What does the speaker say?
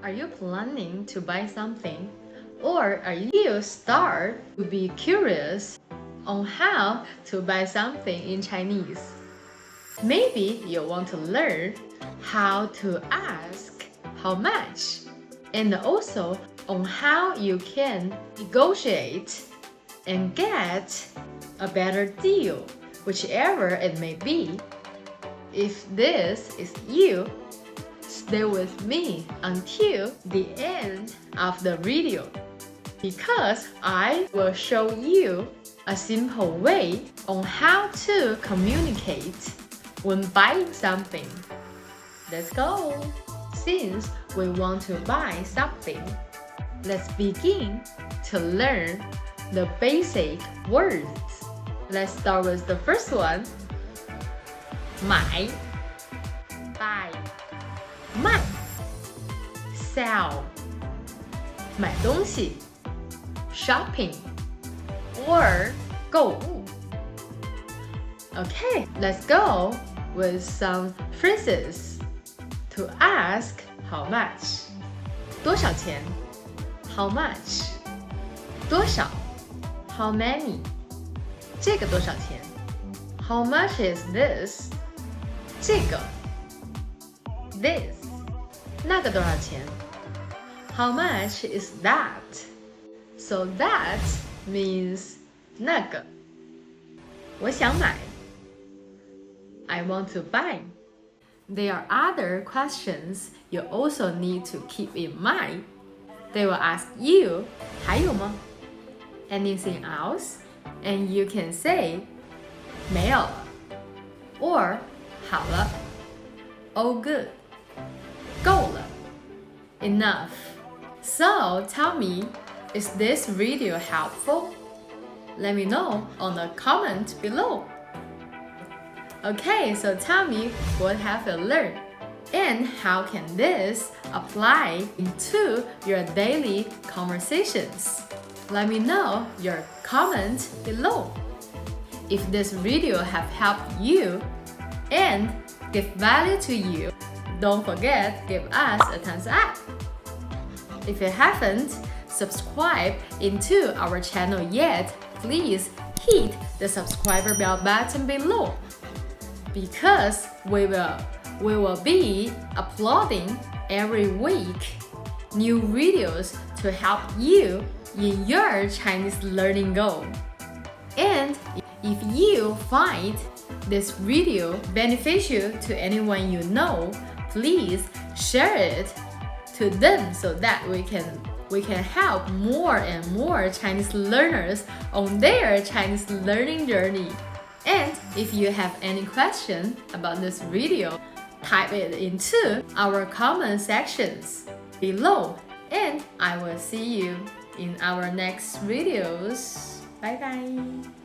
Are you planning to buy something? Or are you start to be curious on how to buy something in Chinese? Maybe you want to learn how to ask how much, and also on how you can negotiate and get a better deal, whichever it may be. If this is you, stay with me until the end of the video, because I will show you a simple way on how to communicate when buying something. Let's go! Since we want to buy something, let's begin to learn the basic words. Let's start with the first one. 买 buy 卖 sell 买东西 shopping or 购物 Okay, let's go with some phrases to ask how much 多少钱 how much 多少 how many 这个多少钱 how much is this 这个 this 那个多少钱 how much is that so that means 那个我想买 I want to buy. There are other questions you also need to keep in mind. They will ask you 还有吗 anything else and you can say 没有了 or 好了 all good 够了 enough. So tell me, is this video helpful? Let me know on the comment below. Okay, so tell me what have you learned and how can this apply into your daily conversations? Let me know your comment below. If this video have helped you and give value to you, don't forget give us a thumbs up. If you haven't subscribed into our channel yet, please hit the subscriber bell button below, because we will be uploading every week new videos to help you in your Chinese learning goal. And if you find this video beneficial to anyone you know, please share it to them so that we can help more and more Chinese learners on their Chinese learning journey. And if you have any question about this video, type it into our comment sections below, and I will see you in our next videos. Bye bye!